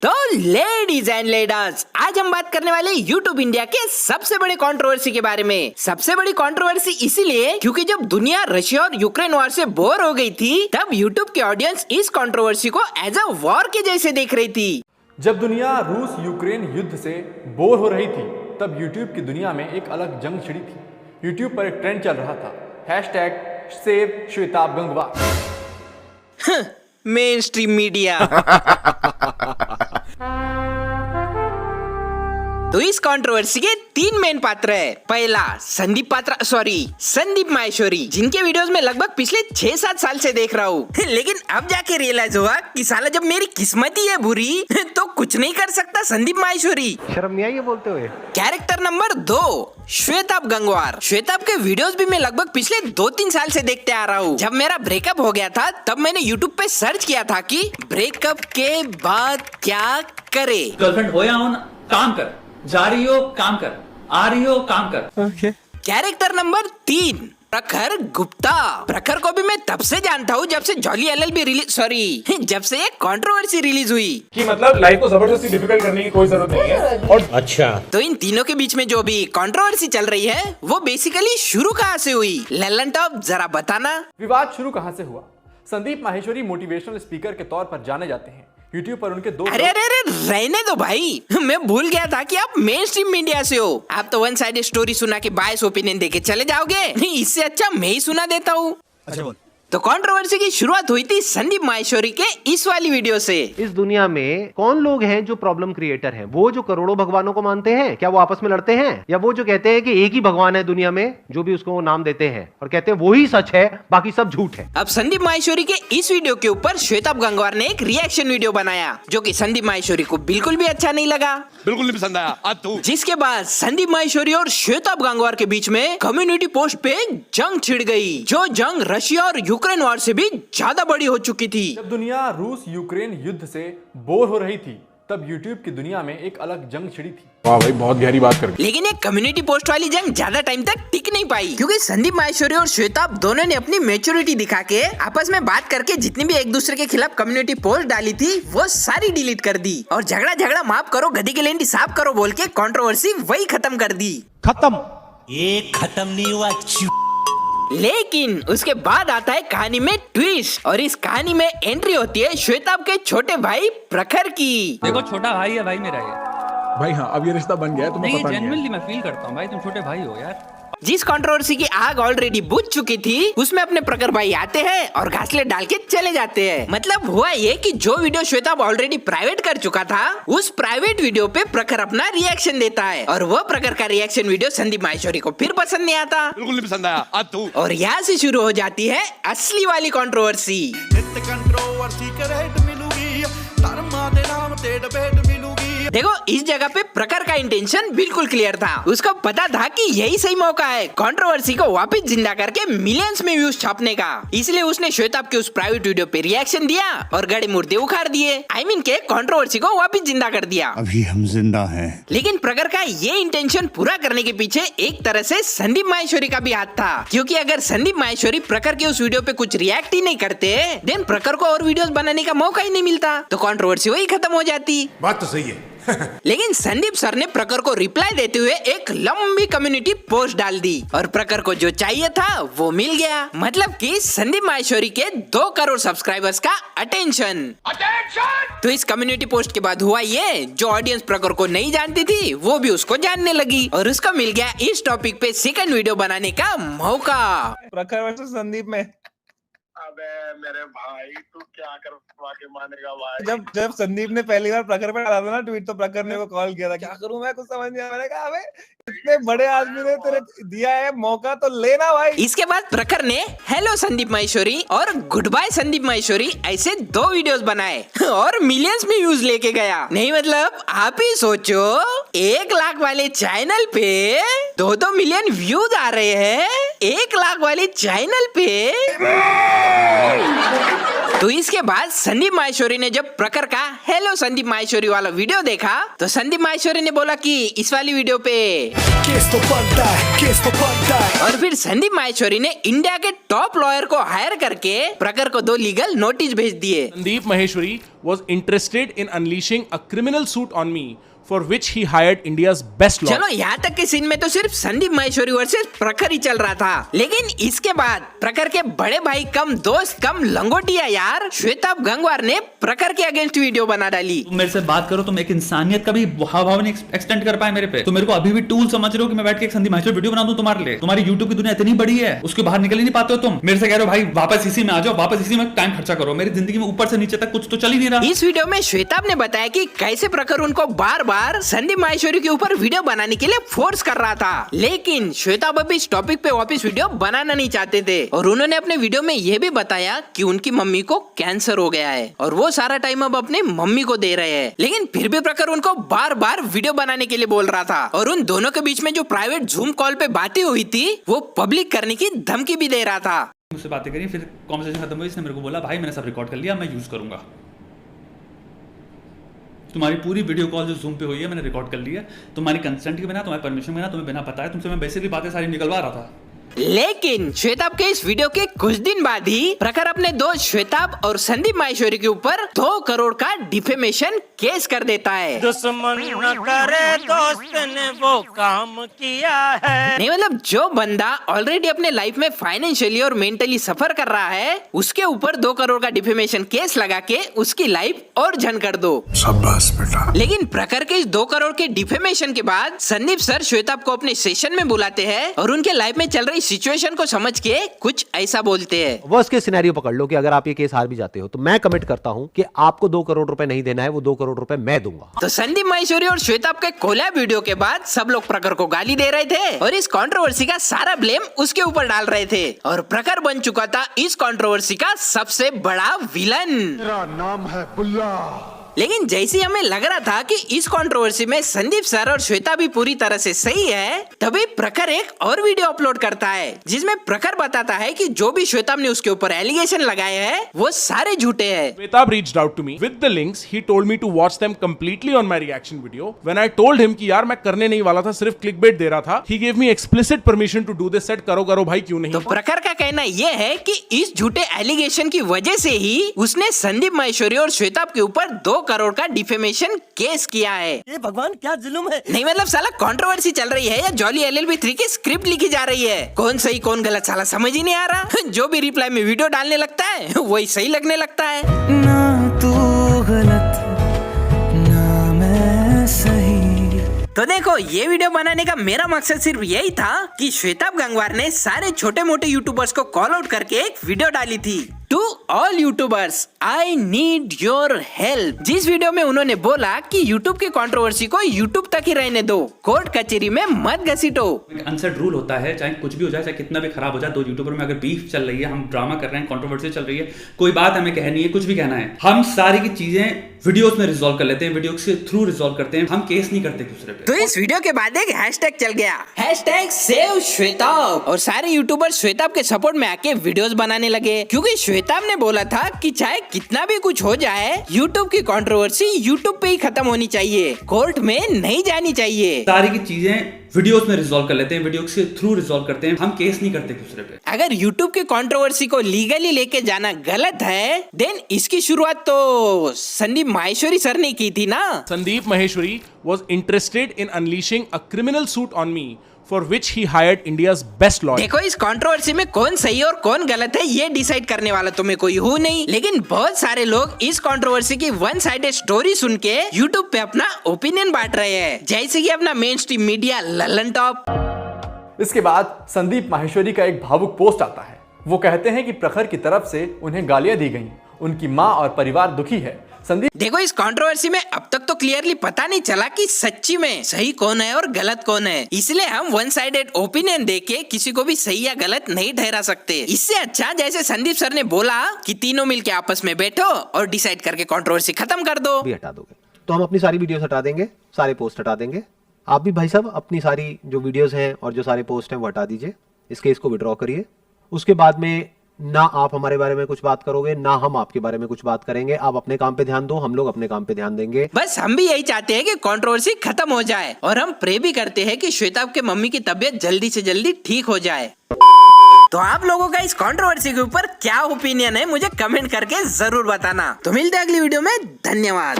तो ladies and ladders, आज हम बात करने वाले YouTube इंडिया के सबसे बड़े कंट्रोवर्सी के बारे में। सबसे बड़ी कंट्रोवर्सी इसीलिए क्योंकि जब दुनिया रशिया और यूक्रेन वॉर से बोर हो गई थी, तब YouTube की ऑडियंस इस कंट्रोवर्सी को एज अ वॉर के जैसे देख रही थी। जब दुनिया रूस यूक्रेन युद्ध से बोर हो रही थी, तब YouTube की दुनिया में एक अलग जंग छिड़ी थी। YouTube पर एक ट्रेंड चल रहा था, #SaveShweta मेन स्ट्रीम मीडिया। तो इस कंट्रोवर्सी के तीन मेन पात्र है। पहला संदीप माहेश्वरी, जिनके वीडियोस में लगभग पिछले 6-7 साल से देख रहा हूँ। लेकिन अब जाके रियलाइज हुआ कि साला जब मेरी किस्मत ही है बुरी तो कुछ नहीं कर सकता संदीप माहेश्वरी। शर्म नहीं आई ये बोलते हुए। Character number 2, Shwetab Gangwar. श्वेताब के वीडियोस भी मैं लगभग पिछले 2-3 साल से देखते आ रहा हूँ। जब मेरा ब्रेकअप हो गया था, तब मैंने यूट्यूब पे सर्च किया था कि ब्रेकअप के बाद क्या करे। गर्लफ्रेंड हो या हो ना, काम कर, जा रही हो काम कर, आ रही हो काम कर। कैरेक्टर नंबर 3, प्रखर गुप्ता। प्रखर को भी मैं तब से जानता हूँ जब से जॉली LLB जब से एक कंट्रोवर्सी रिलीज हुई कि मतलब लाइफ को जबरदस्ती डिफिकल्ट करने की कोई जरूरत नहीं है। और अच्छा, तो इन तीनों के बीच में जो भी कंट्रोवर्सी चल रही है, वो बेसिकली शुरू कहाँ से हुई? ललन टॉप जरा बताना। विवाद शुरू कहां से हुआ? संदीप माहेश्वरी मोटिवेशनल स्पीकर के तौर पर जाने जाते हैं। YouTube पर उनके 2 अरे रहने दो भाई, मैं भूल गया था कि आप मेन स्ट्रीम मीडिया से हो। आप तो वन साइड स्टोरी सुना के बायस ओपिनियन देके चले जाओगे। इससे अच्छा मैं ही सुना देता हूँ। अच्छा बोल। तो कंट्रोवर्सी की शुरुआत हुई थी संदीप माहेश्वरी के इस वाली वीडियो से। इस दुनिया में कौन लोग हैं जो प्रॉब्लम क्रिएटर हैं? वो जो करोड़ों भगवानों को मानते हैं, क्या वो आपस में लड़ते हैं? या वो जो कहते हैं कि एक ही भगवान है दुनिया में, जो भी उसको वो नाम देते हैं और कहते हैं वो ही सच है, बाकी सब झूठ है। अब संदीप माहेश्वरी के इस वीडियो के ऊपर श्वेताब गंगवार ने एक रिएक्शन वीडियो बनाया, जो कि संदीप माहेश्वरी को बिल्कुल भी अच्छा नहीं लगा। बिल्कुल नहीं पसंद आया। आज तू जिसके बाद संदीप माहेश्वरी और श्वेताब गंगवार के बीच में कम्युनिटी पोस्ट पे जंग छिड़ गई, जो जंग रशिया और यूक्रेन वॉर से भी ज्यादा बड़ी हो चुकी थी। जब दुनिया रूस यूक्रेन युद्ध से बोर हो रही थी, तब YouTube की दुनिया में एक अलग जंग छिड़ी थी। वाह भाई, बहुत गहरी बात कर। लेकिन एक कम्युनिटी पोस्ट वाली जंग ज्यादा टाइम तक टिक नहीं पाई, क्योंकि संदीप माहेश्वरी और श्वेताब दोनों ने अपनी मैच्योरिटी दिखा के आपस में बात करके जितनी भी एक दूसरे के खिलाफ कम्युनिटी पोस्ट डाली थी, वो सारी डिलीट कर दी और झगड़ा माफ करो, गधी की लेंटी साफ करो बोल के कंट्रोवर्सी वही खत्म कर दी। खत्म। ये खत्म नहीं हुआ। लेकिन उसके बाद आता है कहानी में ट्विस्ट, और इस कहानी में एंट्री होती है श्वेताब के छोटे भाई प्रखर की। देखो छोटा भाई है भाई मेरा ये। भाई हाँ, अब ये रिश्ता बन गया है, तुम्हें नहीं, पता नहीं है। जेन्युइनली मैं फील करता हूँ भाई, तुम छोटे भाई हो यार। जिस कंट्रोवर्सी की आग ऑलरेडी बुझ चुकी थी, उसमें अपने प्रखर भाई आते हैं और घासले डाल के चले जाते हैं। मतलब हुआ ये कि जो वीडियो श्वेताब ऑलरेडी प्राइवेट कर चुका था, उस प्राइवेट वीडियो पे प्रखर अपना रिएक्शन देता है, और वो प्रखर का रिएक्शन वीडियो संदीप माहेश्वरी को फिर पसंद नहीं आता। बिल्कुल नहीं पसंद आया। आज तू और यहाँ से शुरू हो जाती है असली वाली कंट्रोवर्सी। देखो, इस जगह पे प्रखर का इंटेंशन बिल्कुल क्लियर था। उसको पता था कि यही सही मौका है कंट्रोवर्सी को वापस जिंदा करके मिलियंस में व्यूज छापने का। इसलिए उसने श्वेताब के उस प्राइवेट वीडियो पे रिएक्शन दिया और गड़े मुर्दे उखाड़ दिए। आई मीन के कंट्रोवर्सी को वापस जिंदा कर दिया। अभी हम जिंदा हैं। लेकिन प्रखर का ये इंटेंशन पूरा करने के पीछे एक तरह से संदीप माहेश्वरी का भी हाथ था, क्योंकि अगर संदीप माहेश्वरी प्रखर के उस वीडियो पे कुछ रिएक्ट ही नहीं करते, देन प्रखर को और वीडियोस बनाने का मौका ही नहीं मिलता, तो कंट्रोवर्सी वही खत्म हो जाती। बात तो सही है। लेकिन संदीप सर ने प्रखर को रिप्लाई देते हुए एक लंबी कम्युनिटी पोस्ट डाल दी, और प्रखर को जो चाहिए था वो मिल गया। मतलब कि संदीप माहेश्वरी के 2 करोड़ सब्सक्राइबर्स का अटेंशन। तो इस कम्युनिटी पोस्ट के बाद हुआ ये, जो ऑडियंस प्रखर को नहीं जानती थी, वो भी उसको जानने लगी, और उसको मिल गया इस टॉपिक पे सेकंड वीडियो बनाने का मौका। प्रखर वर्सेस संदीप में। अबे मेरे भाई, तू क्या करवा के मानेगा भाई? जब संदीप ने पहली बार प्रखर पे डाला था ना ट्वीट, तो प्रखर ने वो कॉल किया था, क्या करूं मैं, कुछ समझ नहीं आया। मैंने कहा अबे इतने बड़े आदमी ने तेरे दिया है मौका, तो लेना भाई। इसके बाद प्रखर ने हेलो संदीप माहेश्वरी और गुड बाय संदीप माहेश्वरी ऐसे 2 वीडियोस बनाए और मिलियंस में व्यूज लेके गया। नहीं मतलब आप ही सोचो, 1 लाख वाले चैनल पे 2-2 मिलियन व्यूज आ रहे हैं, 1 लाख वाले चैनल पे। तो इसके बाद संदीप माहेश्वरी ने जब प्रखर का हेलो संदीप माहेश्वरी वाला वीडियो देखा, तो संदीप माहेश्वरी ने बोला कि इस वाली वीडियो पे केस तो बनता है। और फिर संदीप माहेश्वरी ने इंडिया के टॉप लॉयर को हायर करके प्रखर को 2 लीगल नोटिस भेज दिए। Sandeep Maheshwari was interested in unleashing a criminal suit on me, for which he hired India's best lawyer. चलो यहाँ तक के सीन में तो सिर्फ संदीप माहेश्वरी वर्सेस प्रखर ही चल रहा था, लेकिन इसके बाद प्रखर के बड़े भाई कम दोस्त कम लंगोटिया यार श्वेताब गंगवार ने प्रखर के अगेंस्ट वीडियो बना डाली। तुम मेरे से बात करो, तुम एक इंसानियत का भी भाव नहीं एक्सटेंड कर पाए मेरे पे। तो मेरे को अभी भी टूल समझ रहे हो कि मैं बैठ के एक संदीप माहेश्वरी वीडियो बना दूं तुम्हारे लिए? तुम्हारी यूट्यूब की दुनिया इतनी बड़ी है, उसके बाहर निकल ही नहीं पाते हो तुम। मेरे से कह रहे हो भाई वापस इसी में आ जाओ, वापस इसी में टाइम खर्चा करो। मेरी जिंदगी में ऊपर से नीचे तक कुछ तो चल ही नहीं रहा। इस वीडियो में श्वेताब ने बताया कि कैसे प्रखर उनको बार बार संदीप माहेश्वरी के ऊपर वीडियो बनाने के लिए फोर्स कर रहा था, लेकिन श्वेताब अभी इस टॉपिक पे वापस वीडियो बनाना नहीं चाहते थे। और उन्होंने अपने वीडियो में यह भी बताया कि उनकी मम्मी को कैंसर हो गया है और वो सारा टाइम अब अपने मम्मी को दे रहे हैं, लेकिन फिर भी प्रखर उनको बार बार वीडियो बनाने के लिए बोल रहा था। और उन दोनों के बीच में जो प्राइवेट जूम कॉल पे बातें हुई थी वो पब्लिक करने की धमकी भी दे रहा था। मुझसे बातें करी, फिर कॉन्वर्सेशन खत्म हुई। इसने मेरे को बोला भाई मैंने सब रिकॉर्ड कर लिया, मैं यूज करूंगा। तुम्हारी पूरी वीडियो कॉल जो जूम पे हुई है मैंने रिकॉर्ड कर ली है, तुम्हारी कंसेंट के बिना, तुम्हारी परमिशन के बिना, तुम्हें बिना पता है तुमसे मैं बेसिकली बातें सारी निकलवा रहा था। लेकिन श्वेताब के इस वीडियो के कुछ दिन बाद ही प्रखर अपने दोस्त श्वेताब और संदीप माहेश्वरी के ऊपर 2 करोड़ का डिफेमेशन केस कर देता है। दुश्मन न करे दोस्त ने वो काम किया है। नहीं मतलब जो बंदा ऑलरेडी अपने लाइफ में फाइनेंशियली और मेंटली सफर कर रहा है उसके ऊपर 2 करोड़ का डिफेमेशन केस लगा के उसकी लाइफ और झंड कर दो। शाबाश बेटा। लेकिन प्रखर के इस 2 करोड़ के डिफेमेशन के बाद संदीप सर श्वेताब को अपने सेशन में बुलाते हैं और उनके लाइफ में चल रही सिचुएशन को समझ के कुछ ऐसा बोलते हैं। वर्स्ट केस सिनेरियो पकड़ लो कि अगर आप ये केस हार भी जाते हो तो मैं कमिट करता हूं कि आपको 2 करोड़ रुपए नहीं देना है, वो 2 करोड़ रुपए मैं दूंगा। तो संदीप माहेश्वरी और श्वेताब के कोलैब वीडियो के बाद सब लोग प्रखर को गाली दे रहे थे और इस कंट्रोवर्सी का सारा ब्लेम उसके ऊपर डाल रहे थे और प्रखर बन चुका था इस कंट्रोवर्सी का सबसे बड़ा विलन। मेरा नाम है बुल्ला। लेकिन जैसे हमें लग रहा था कि इस कंट्रोवर्सी में संदीप सर और श्वेता भी पूरी तरह से सही है, तभी प्रखर एक और वीडियो अपलोड करता है जिसमें प्रखर बताता है कि जो भी श्वेताब ने उसके ऊपर एलिगेशन लगाए हैं वो सारे झूठे हैं। Shwetab reached out to me with the links. He told me to watch them completely on my reaction video. When I told him कि यार मैं करने नहीं वाला था, सिर्फ clickbait दे रहा था, he gave me explicit permission to do this. Said करो भाई क्यों नहीं। तो प्रखर का कहना ये है कि इस झूठे एलिगेशन की वजह से ही उसने संदीप माहेश्वरी और श्वेताब के ऊपर 2 करोड़ का डिफेमेशन केस किया है। ये भगवान क्या जुल्म है। नहीं मतलब साला कंट्रोवर्सी चल रही है या जॉली LLB 3 की स्क्रिप्ट लिखी जा रही है, कौन सही कौन गलत साला समझ ही नहीं आ रहा। जो भी रिप्लाई में वीडियो डालने लगता है वही सही लगने लगता है। ना तू गलत ना मैं सही। तो देखो ये वीडियो बनाने का मेरा मकसद सिर्फ यही था कि श्वेताब गंगवार ने सारे छोटे मोटे यूट्यूबर्स को कॉल आउट करके एक वीडियो डाली थी, to all YouTubers I need your help. जिस वीडियो में उन्होंने बोला कि यूट्यूब की कंट्रोवर्सी को यूट्यूब तक ही रहने दो, कोर्ट कचहरी में मत घसीटो। अनसेट रूल होता है, चाहे कुछ भी हो जाए, चाहे कितना भी खराब हो जाए, 2 यूट्यूबर में अगर बीफ चल रही है, हम ड्रामा कर रहे हैं, कंट्रोवर्सी चल रही है, कोई बात हमें कहनी है, कुछ भी कहना है, हम सारी की चीजें वीडियोस में रिजॉल्व कर लेते हैं, वीडियो के थ्रू रिजॉल्व करते हैं, हम केस नहीं करते दूसरे पे। तो इस वीडियो के बाद एक हैशटैग चल गया, हैशटैग सेव श्वेताब, और सारे यूट्यूबर श्वेताब के सपोर्ट में आके वीडियोस बनाने लगे, क्योंकि श्वेताब ने बोला था कि चाहे कितना भी कुछ हो जाए यूट्यूब की कंट्रोवर्सी यूट्यूब पे ही खत्म होनी चाहिए, कोर्ट में नहीं जानी चाहिए। सारी की चीजें वीडियोस में रिजॉल्व कर लेते हैं, वीडियो के थ्रू रिजॉल्व करते हैं, हम केस नहीं करते दूसरे पे। अगर यूट्यूब की कंट्रोवर्सी को लीगली लेके जाना गलत है, देन इसकी शुरुआत तो संदीप माहेश्वरी सर ने की थी ना। Sandeep Maheshwari was interested in unleashing a criminal suit on me, for which he hired India's best lawyer. देखो इस कंट्रोवर्सी में कौन सही और कौन गलत है ये डिसाइड करने वाला तो मैं कोई हूँ नहीं, लेकिन बहुत सारे लोग इस कंट्रोवर्सी की वन साइडेड स्टोरी सुन के यूट्यूब पे अपना ओपिनियन बांट रहे हैं, जैसे कि अपना main stream media Lalan top. इसके बाद संदीप माहेश्वरी का एक भावुक पोस्ट आता है। वो कहते हैं कि प्रखर की तरफ से उन्हें गालियां दी गईं, उनकी मां और परिवार दुखी है। संदीप देखो इस कंट्रोवर्सी में अब तक तो क्लियरली पता नहीं चला कि सच्ची में सही कौन है और गलत कौन है, इसलिए हम वन साइडेड ओपिनियन देके किसी को भी सही या गलत नहीं ठहरा सकते। इससे अच्छा जैसे संदीप सर ने बोला कि तीनों मिलके आपस में बैठो और डिसाइड करके कंट्रोवर्सी खत्म कर दो। भी हटा दोगे तो हम अपनी सारी वीडियोस हटा देंगे, सारे पोस्ट हटा देंगे। आप भी भाई साहब अपनी सारी जो वीडियोस हैं और जो सारे पोस्ट हैं वो हटा दीजिए, इस केस को विड्रॉ करिए। उसके बाद में ना आप हमारे बारे में कुछ बात करोगे ना हम आपके बारे में कुछ बात करेंगे। आप अपने काम पे ध्यान दो, हम लोग अपने काम पे ध्यान देंगे। बस हम भी यही चाहते हैं कि कंट्रोवर्सी खत्म हो जाए और हम प्रे भी करते हैं कि श्वेताब के मम्मी की तबीयत जल्दी से जल्दी ठीक हो जाए। तो आप लोगों का इस कंट्रोवर्सी के ऊपर क्या ओपिनियन है मुझे कमेंट करके जरूर बताना। तो मिलते हैं अगली वीडियो में, धन्यवाद।